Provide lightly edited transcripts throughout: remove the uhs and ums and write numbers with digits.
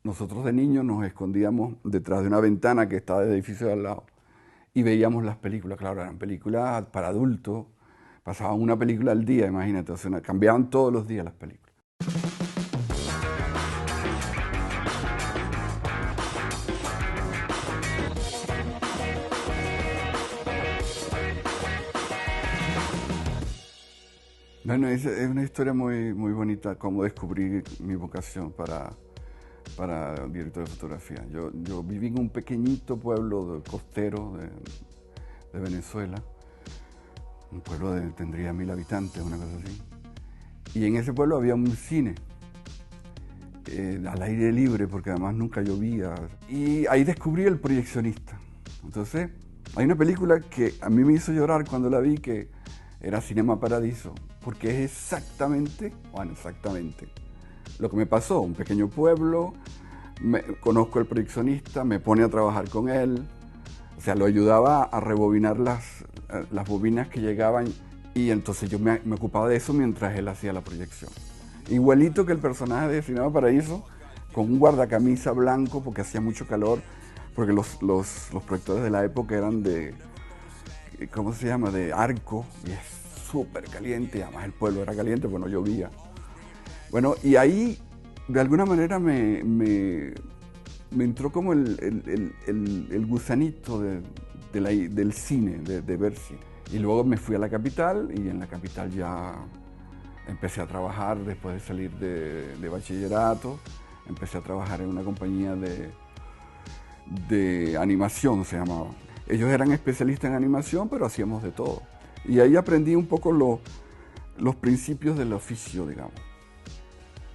Nosotros de niños nos escondíamos detrás de una ventana que estaba del edificio de al lado y veíamos las películas. Claro, eran películas para adultos, pasaban una película al día, imagínate, o sea, cambiaban todos los días las películas. Bueno, es una historia muy bonita, cómo descubrí mi vocación para director de fotografía. Yo viví en un pequeñito pueblo costero de Venezuela, un pueblo tendría 1000 habitantes, una cosa así. Y en ese pueblo había un cine, al aire libre, porque además nunca llovía. Y ahí descubrí el proyeccionista. Entonces, hay una película que a mí me hizo llorar cuando la vi, que era Cinema Paradiso, porque es exactamente lo que me pasó. Un pequeño pueblo, conozco al proyeccionista, me pone a trabajar con él, o sea, lo ayudaba a rebobinar las bobinas que llegaban, y entonces yo me ocupaba de eso mientras él hacía la proyección. Igualito que el personaje de Cinema Paraíso, con un guardacamisa blanco porque hacía mucho calor, porque los proyectores de la época eran de, ¿cómo se llama?, de arco, y es súper caliente, y además el pueblo era caliente porque no llovía. Bueno, y ahí de alguna manera me entró como el gusanito del cine, de ver cine. Y luego me fui a la capital, y en la capital ya empecé a trabajar después de salir de bachillerato. Empecé a trabajar en una compañía de animación, se llamaba. Ellos eran especialistas en animación, pero hacíamos de todo. Y ahí aprendí un poco los principios del oficio, digamos.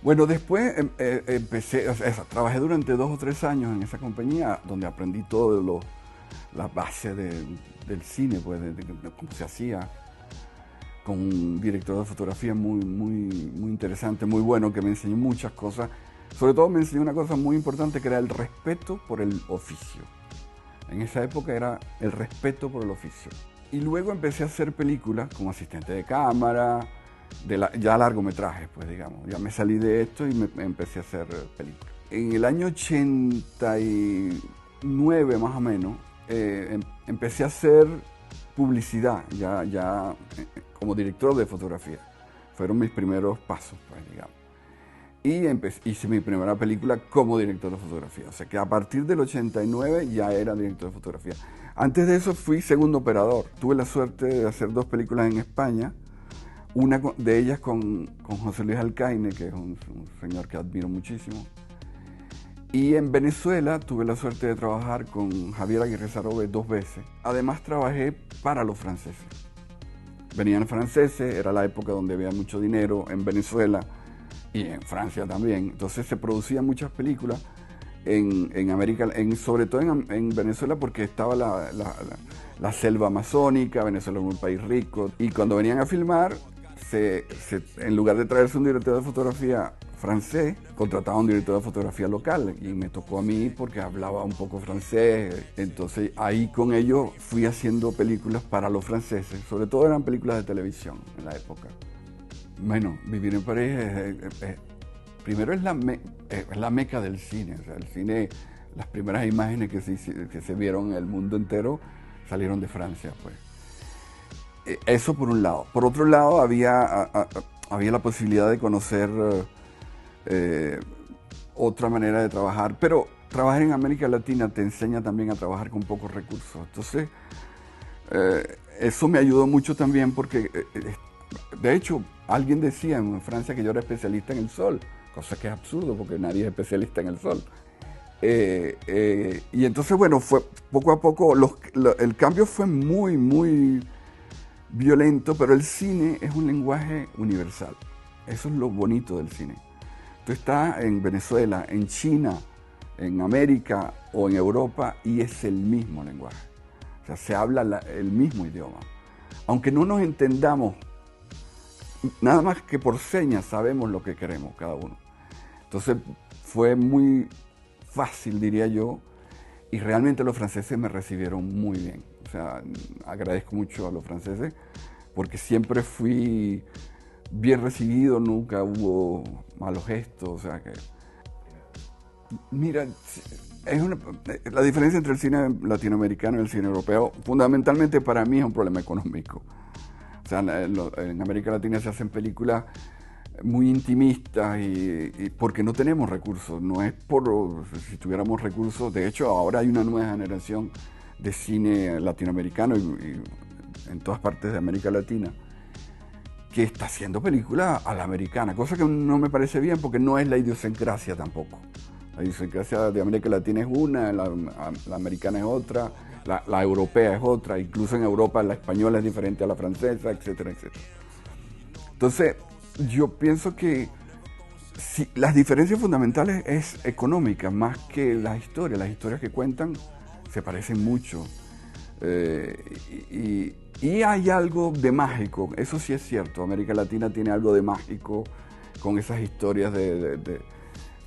Bueno, después empecé, o sea, trabajé durante 2 o 3 años en esa compañía, donde aprendí todo la base del cine, pues, de cómo se hacía, con un director de fotografía muy interesante, muy bueno, que me enseñó muchas cosas. Sobre todo me enseñó una cosa muy importante, que era el respeto por el oficio. En esa época era el respeto por el oficio. Y luego empecé a hacer películas como asistente de cámara, ya largometrajes, pues, digamos. Ya me salí de esto y me empecé a hacer películas. En el año 89, más o menos, empecé a hacer publicidad, ya como director de fotografía. Fueron mis primeros pasos, pues, digamos. Y hice mi primera película como director de fotografía. O sea que a partir del 89 ya era director de fotografía. Antes de eso fui segundo operador. Tuve la suerte de hacer 2 películas en España. Una de ellas con José Luis Alcaine, que es un señor que admiro muchísimo. Y en Venezuela tuve la suerte de trabajar con Javier Aguirre Sarobe 2 veces. Además trabajé para los franceses. Venían franceses, era la época donde había mucho dinero en Venezuela y en Francia también. Entonces se producían muchas películas en América, sobre todo en Venezuela, porque estaba la selva amazónica. Venezuela era un país rico, y cuando venían a filmar, en lugar de traerse un director de fotografía francés, contrataba a un director de fotografía local, y me tocó a mí porque hablaba un poco francés. Entonces ahí con ellos fui haciendo películas para los franceses, sobre todo eran películas de televisión en la época. Bueno, vivir en París primero es la meca del cine. O sea, el cine, las primeras imágenes que se vieron en el mundo entero salieron de Francia, pues. Eso por un lado. Por otro lado, había la posibilidad de conocer otra manera de trabajar, pero trabajar en América Latina te enseña también a trabajar con pocos recursos. Entonces, eso me ayudó mucho también, porque de hecho, alguien decía en Francia que yo era especialista en el sol, cosa que es absurdo porque nadie es especialista en el sol. Y entonces, bueno, fue poco a poco, el cambio fue muy violento, pero el cine es un lenguaje universal. Eso es lo bonito del cine. Tú estás en Venezuela, en China, en América o en Europa, y es el mismo lenguaje. O sea, se habla el mismo idioma. Aunque no nos entendamos, nada más que por señas sabemos lo que queremos cada uno. Entonces fue muy fácil, diría yo, y realmente los franceses me recibieron muy bien. O sea, agradezco mucho a los franceses porque siempre fui bien recibido, nunca hubo malos gestos, o sea que Mira, la diferencia entre el cine latinoamericano y el cine europeo, fundamentalmente para mí es un problema económico. O sea, en América Latina se hacen películas muy intimistas y porque no tenemos recursos, no es por si tuviéramos recursos. De hecho, ahora hay una nueva generación de cine latinoamericano y en todas partes de América Latina que está haciendo películas a la americana, cosa que no me parece bien porque no es la idiosincrasia tampoco. La idiosincrasia de América Latina es una, la americana es otra, la europea es otra, incluso en Europa la española es diferente a la francesa, etcétera, etcétera. Entonces, yo pienso que si, las diferencias fundamentales es económica más que las historias que cuentan se parecen mucho. Y hay algo de mágico, eso sí es cierto, América Latina tiene algo de mágico con esas historias del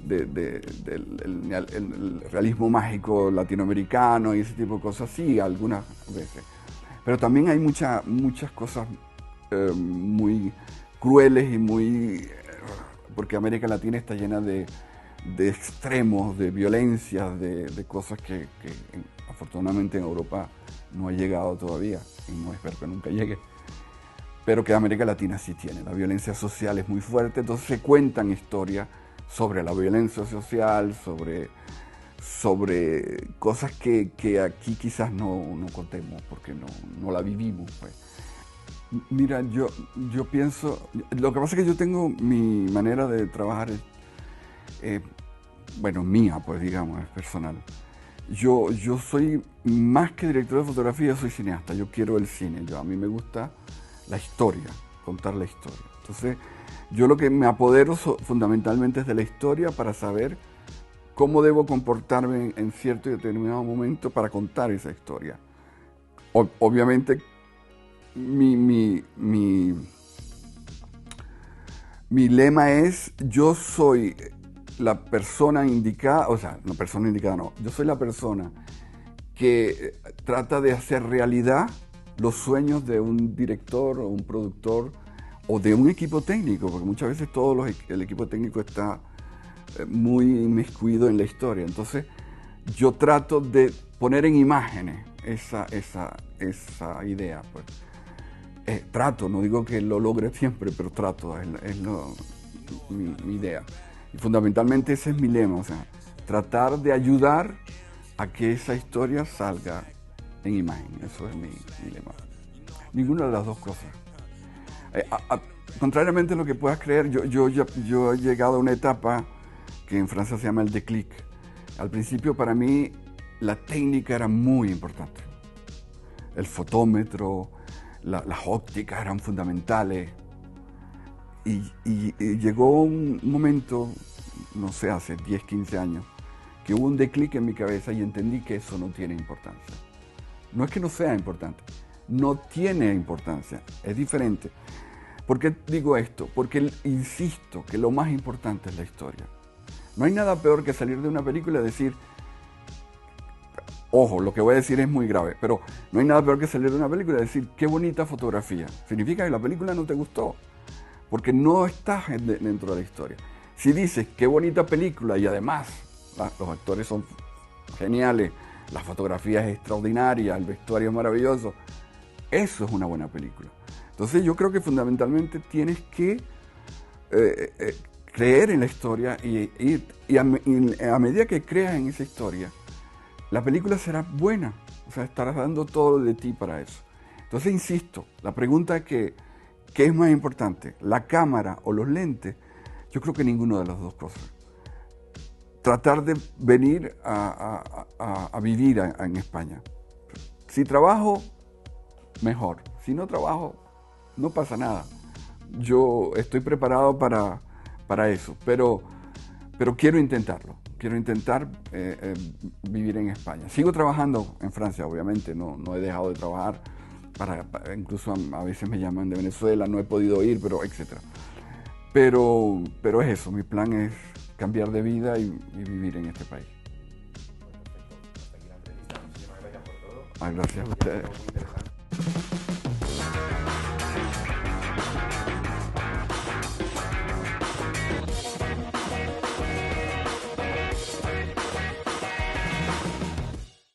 el realismo mágico latinoamericano y ese tipo de cosas, sí, algunas veces. Pero también hay muchas cosas muy crueles y muy... porque América Latina está llena de extremos, de violencias, de cosas que afortunadamente en Europa no ha llegado todavía y no espero que nunca llegue, pero que América Latina sí tiene. La violencia social es muy fuerte, entonces se cuentan historias sobre la violencia social, sobre cosas que aquí quizás no contemos porque no la vivimos. Pues. Mira, yo pienso, lo que pasa es que yo tengo mi manera de trabajar, bueno, mía, pues digamos, es personal. Yo soy más que director de fotografía, soy cineasta. Yo quiero el cine. A mí me gusta la historia, contar la historia. Entonces, yo lo que me apodero fundamentalmente es de la historia para saber cómo debo comportarme en cierto y determinado momento para contar esa historia. Obviamente, mi lema es: yo soy la persona indicada, o sea, no persona indicada, no, yo soy la persona que trata de hacer realidad los sueños de un director o un productor o de un equipo técnico, porque muchas veces el equipo técnico está muy inmiscuido en la historia. Entonces, yo trato de poner en imágenes esa idea. Pues. Trato, no digo que lo logre siempre, pero trato, es mi idea. Y fundamentalmente ese es mi lema, o sea, tratar de ayudar a que esa historia salga en imagen. Eso es mi lema. Ninguna de las dos cosas. Contrariamente a lo que puedas creer, yo he llegado a una etapa que en Francia se llama el déclic. Al principio para mí la técnica era muy importante. El fotómetro, las ópticas eran fundamentales. Y llegó un momento, no sé, hace 10, 15 años, que hubo un declic en mi cabeza y entendí que eso no tiene importancia. No es que no sea importante, no tiene importancia, es diferente. ¿Por qué digo esto? Porque insisto que lo más importante es la historia. No hay nada peor que salir de una película y decir, ojo, lo que voy a decir es muy grave, pero no hay nada peor que salir de una película y decir, qué bonita fotografía. Significa que la película no te gustó, porque no estás dentro de la historia. Si dices, qué bonita película y además los actores son geniales, la fotografía es extraordinaria, el vestuario es maravilloso, eso es una buena película. Entonces yo creo que fundamentalmente tienes que creer en la historia y a medida que creas en esa historia, la película será buena, o sea, estarás dando todo de ti para eso. Entonces insisto, la pregunta es ¿qué es más importante? ¿La cámara o los lentes? Yo creo que ninguna de las dos cosas. Tratar de venir a vivir en España. Si trabajo, mejor. Si no trabajo, no pasa nada. Yo estoy preparado para eso, pero quiero intentarlo. Quiero intentar vivir en España. Sigo trabajando en Francia, obviamente, no he dejado de trabajar. Incluso a veces me llaman de Venezuela, no he podido ir, pero etc. Pero es eso, mi plan es cambiar de vida y vivir en este país. Perfecto. Hasta aquí la entrevista. Muchísimas gracias por todo. Gracias a ustedes. Muy interesante.